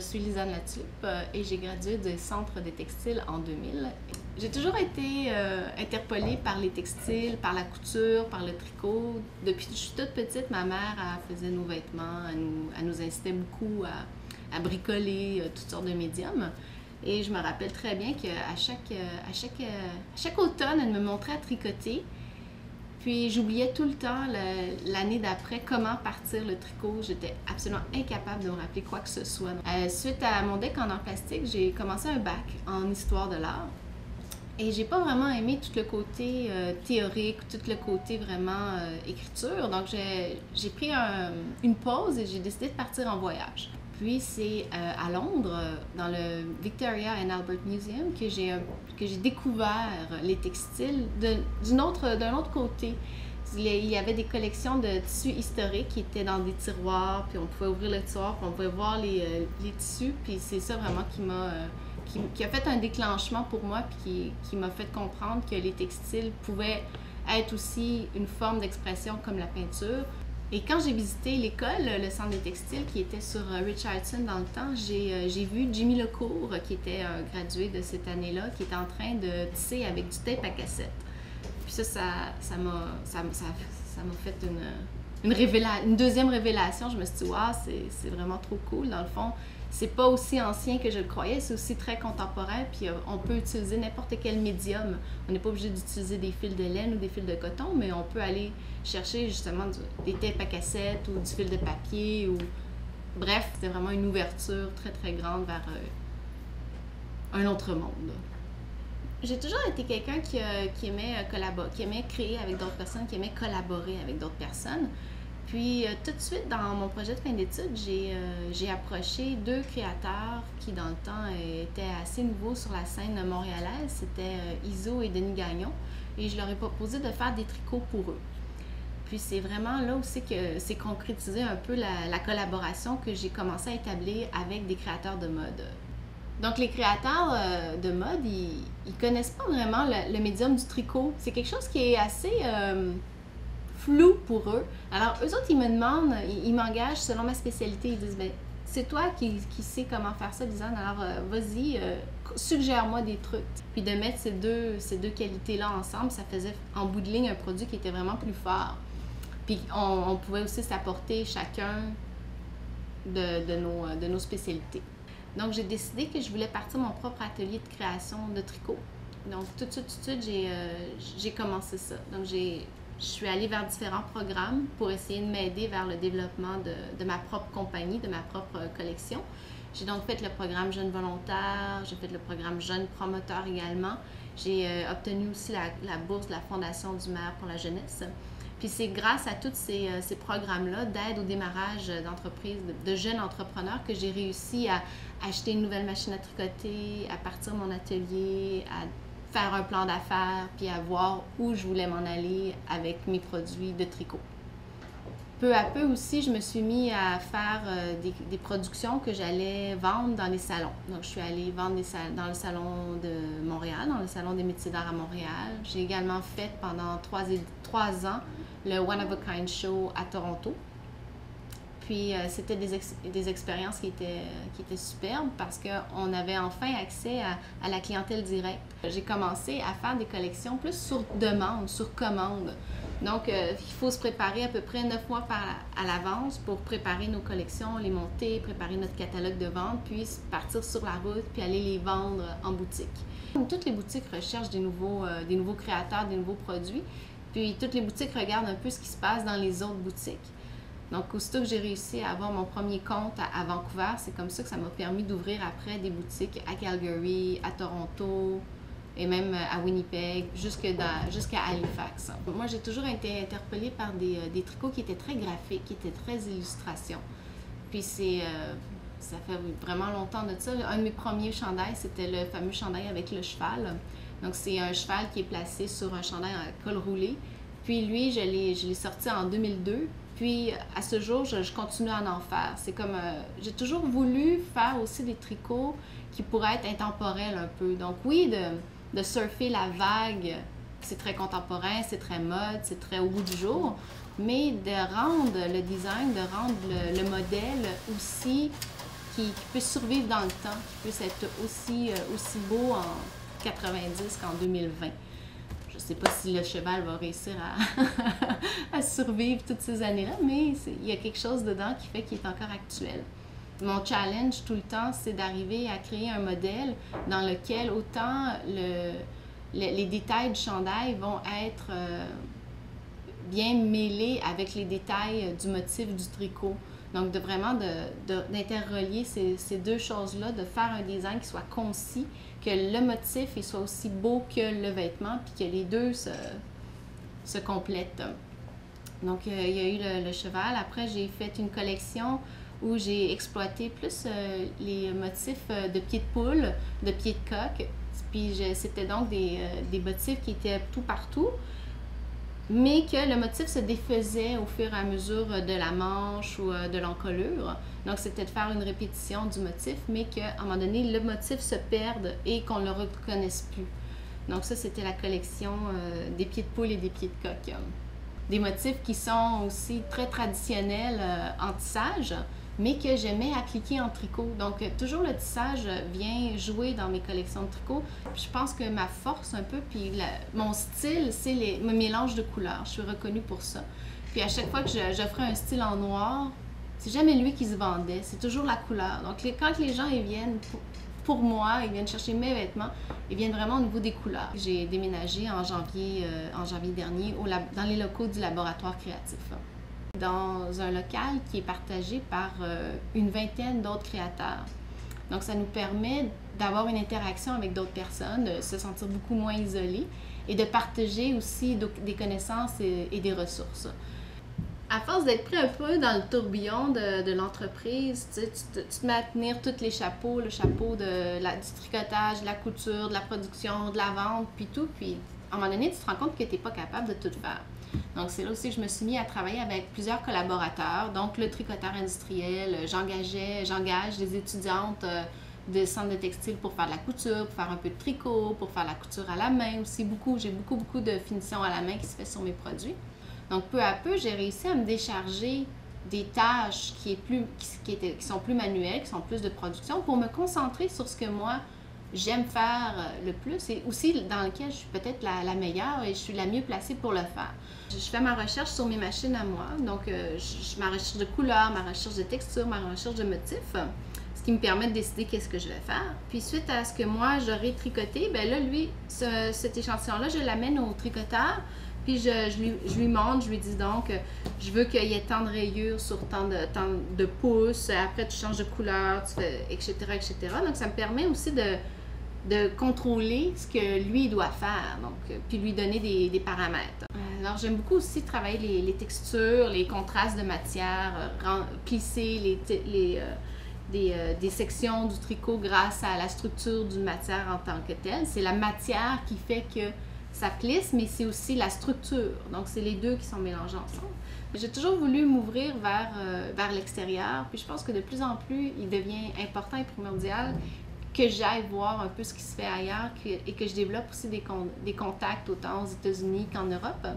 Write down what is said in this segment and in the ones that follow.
suis Lisanne Latulippe et j'ai gradué du Centre des textiles en 2000. J'ai toujours été interpellée par les textiles, par la couture, par le tricot. Depuis que je suis toute petite, ma mère elle faisait nos vêtements, elle nous incitait beaucoup à bricoler toutes sortes de médiums. Et je me rappelle très bien qu'à chaque automne, elle me montrait à tricoter. Puis j'oubliais tout le temps l'année d'après comment partir le tricot. J'étais absolument incapable de me rappeler quoi que ce soit. Suite à mon deck en art plastique, j'ai commencé un bac en histoire de l'art. Et j'ai pas vraiment aimé tout le côté théorique, tout le côté vraiment écriture. Donc j'ai pris une pause et j'ai décidé de partir en voyage. Puis c'est à Londres, dans le Victoria and Albert Museum, que j'ai découvert les textiles d'un autre côté. Il y avait des collections de tissus historiques qui étaient dans des tiroirs, puis on pouvait ouvrir le tiroir, puis on pouvait voir les tissus. Puis c'est ça vraiment qui a fait un déclenchement pour moi, puis qui m'a fait comprendre que les textiles pouvaient être aussi une forme d'expression comme la peinture. Et quand j'ai visité l'école, le centre des textiles qui était sur Richardson dans le temps, j'ai vu Jimmy Lecourt, qui était un gradué de cette année-là, qui était en train de tisser avec du tape à cassette. Puis ça m'a fait une deuxième révélation. Je me suis dit, waouh, c'est vraiment trop cool. Dans le fond, c'est pas aussi ancien que je le croyais, c'est aussi très contemporain, puis on peut utiliser n'importe quel médium. On n'est pas obligé d'utiliser des fils de laine ou des fils de coton, mais on peut aller chercher justement des tapes à cassette ou du fil de papier. Bref, c'était vraiment une ouverture très très grande vers un autre monde. J'ai toujours été quelqu'un qui aimait collaborer, qui aimait créer avec d'autres personnes, qui aimait collaborer avec d'autres personnes. Puis tout de suite, dans mon projet de fin d'études, j'ai approché deux créateurs qui, dans le temps, étaient assez nouveaux sur la scène montréalaise. C'était Iso et Denis Gagnon. Et je leur ai proposé de faire des tricots pour eux. Puis c'est vraiment là aussi que c'est concrétisé un peu la collaboration que j'ai commencé à établir avec des créateurs de mode. Donc les créateurs de mode, ils connaissent pas vraiment le médium du tricot. C'est quelque chose qui est assez flou pour eux. Alors, eux autres, ils me demandent, ils m'engagent selon ma spécialité. Ils disent, ben, c'est toi qui sais comment faire ça, Lisanne, alors vas-y, suggère-moi des trucs. Puis de mettre ces deux qualités-là ensemble, ça faisait en bout de ligne un produit qui était vraiment plus fort. Puis on pouvait aussi s'apporter chacun de nos spécialités. Donc, j'ai décidé que je voulais partir mon propre atelier de création de tricot. Donc, tout de suite, j'ai commencé ça. Donc, je suis allée vers différents programmes pour essayer de m'aider vers le développement de ma propre compagnie, de ma propre collection. J'ai donc fait le programme Jeune Volontaire, j'ai fait le programme Jeune Promoteur également. J'ai obtenu aussi la bourse de la Fondation du maire pour la jeunesse. Puis c'est grâce à tous ces programmes-là d'aide au démarrage d'entreprises, de jeunes entrepreneurs que j'ai réussi à acheter une nouvelle machine à tricoter, à partir mon atelier, à faire un plan d'affaires, puis à voir où je voulais m'en aller avec mes produits de tricot. Peu à peu aussi, je me suis mis à faire des productions que j'allais vendre dans les salons. Donc, je suis allée vendre dans le salon de Montréal, dans le salon des métiers d'art à Montréal. J'ai également fait pendant 3 ans le One of a Kind Show à Toronto. Puis, c'était des expériences qui étaient superbes parce qu'on avait enfin accès à la clientèle directe. J'ai commencé à faire des collections plus sur demande, sur commande. Donc, il faut se préparer à peu près 9 mois à l'avance pour préparer nos collections, les monter, préparer notre catalogue de vente, puis partir sur la route, puis aller les vendre en boutique. Toutes les boutiques recherchent des nouveaux créateurs, des nouveaux produits, puis toutes les boutiques regardent un peu ce qui se passe dans les autres boutiques. Donc, aussitôt que j'ai réussi à avoir mon premier compte à Vancouver, c'est comme ça que ça m'a permis d'ouvrir après des boutiques à Calgary, à Toronto, et même à Winnipeg, jusqu'à Halifax. Moi, j'ai toujours été interpellée par des tricots qui étaient très graphiques, qui étaient très illustrations. Puis ça fait vraiment longtemps de ça. Un de mes premiers chandails, c'était le fameux chandail avec le cheval. Donc, c'est un cheval qui est placé sur un chandail à col roulé. Puis lui, je l'ai sorti en 2002. Puis, à ce jour, je continue à en faire. C'est comme... j'ai toujours voulu faire aussi des tricots qui pourraient être intemporels un peu. Donc, oui, de surfer la vague, c'est très contemporain, c'est très mode, c'est très au goût du jour, mais de rendre le design, de rendre le modèle aussi qui puisse survivre dans le temps, qui puisse être aussi beau en 90 qu'en 2020. Je ne sais pas si le cheval va réussir à survivre toutes ces années-là, mais il y a quelque chose dedans qui fait qu'il est encore actuel. Mon challenge tout le temps, c'est d'arriver à créer un modèle dans lequel autant les détails du chandail vont être bien mêlés avec les détails du motif du tricot. Donc, d'interrelier ces deux choses-là, de faire un design qui soit concis, que le motif il soit aussi beau que le vêtement, puis que les deux se complètent. Donc, il y a eu le cheval. Après, j'ai fait une collection où j'ai exploité plus les motifs de pieds de poule, de pieds de coq. Puis, c'était donc des motifs qui étaient tout partout, mais que le motif se défaisait au fur et à mesure de la manche ou de l'encolure. Donc, c'était de faire une répétition du motif, mais qu'à un moment donné, le motif se perde et qu'on ne le reconnaisse plus. Donc, ça, c'était la collection des pieds de poule et des pieds de coq. Des motifs qui sont aussi très traditionnels en tissage, mais que j'aimais appliquer en tricot. Donc, toujours le tissage vient jouer dans mes collections de tricot. Puis, je pense que ma force un peu, puis mon style, c'est le mélange de couleurs. Je suis reconnue pour ça. Puis, à chaque fois que j'offrais un style en noir, c'est jamais lui qui se vendait, c'est toujours la couleur. Donc, quand les gens ils viennent pour moi, ils viennent chercher mes vêtements, ils viennent vraiment au niveau des couleurs. J'ai déménagé en janvier dernier dans les locaux du laboratoire créatif, dans un local qui est partagé par une vingtaine d'autres créateurs. Donc, ça nous permet d'avoir une interaction avec d'autres personnes, de se sentir beaucoup moins isolé et de partager aussi des connaissances et des ressources. À force d'être pris un peu dans le tourbillon de l'entreprise, tu te mets à tenir tous les chapeaux, le chapeau du tricotage, de la couture, de la production, de la vente, puis tout. Puis, à un moment donné, tu te rends compte que tu n'es pas capable de tout faire. Donc, c'est là aussi que je me suis mis à travailler avec plusieurs collaborateurs. Donc, le tricoteur industriel, j'engage des étudiantes des centres de textile pour faire de la couture, pour faire un peu de tricot, pour faire la couture à la main aussi. J'ai beaucoup de finition à la main qui se fait sur mes produits. Donc, peu à peu, j'ai réussi à me décharger des tâches qui sont plus manuelles, qui sont plus de production, pour me concentrer sur ce que moi, j'aime faire le plus et aussi dans lequel je suis peut-être la meilleure et je suis la mieux placée pour le faire. Je fais ma recherche sur mes machines à moi, donc ma recherche de couleurs, ma recherche de texture, ma recherche de motifs, ce qui me permet de décider qu'est-ce que je vais faire. Puis suite à ce que moi j'aurais tricoté, bien là, lui, cet échantillon-là, je l'amène au tricoteur. Puis je lui montre, je lui dis donc, je veux qu'il y ait tant de rayures sur tant de pouces, après tu changes de couleur, tu fais, etc., etc. Donc, ça me permet aussi de contrôler ce que lui doit faire, donc, puis lui donner des paramètres. Alors, j'aime beaucoup aussi travailler les textures, les contrastes de matière, plisser des sections du tricot grâce à la structure d'une matière en tant que telle. C'est la matière qui fait que ça plisse, mais c'est aussi la structure. Donc, c'est les deux qui sont mélangés ensemble. J'ai toujours voulu m'ouvrir vers l'extérieur, puis je pense que de plus en plus, il devient important et primordial que j'aille voir un peu ce qui se fait ailleurs et que je développe aussi des contacts autant aux États-Unis qu'en Europe.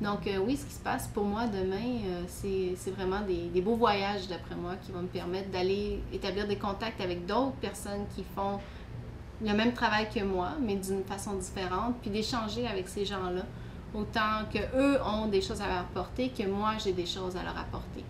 Donc, oui, ce qui se passe pour moi demain, c'est vraiment des beaux voyages, d'après moi, qui vont me permettre d'aller établir des contacts avec d'autres personnes qui font le même travail que moi, mais d'une façon différente, puis d'échanger avec ces gens-là, autant qu'eux ont des choses à leur apporter que moi, j'ai des choses à leur apporter.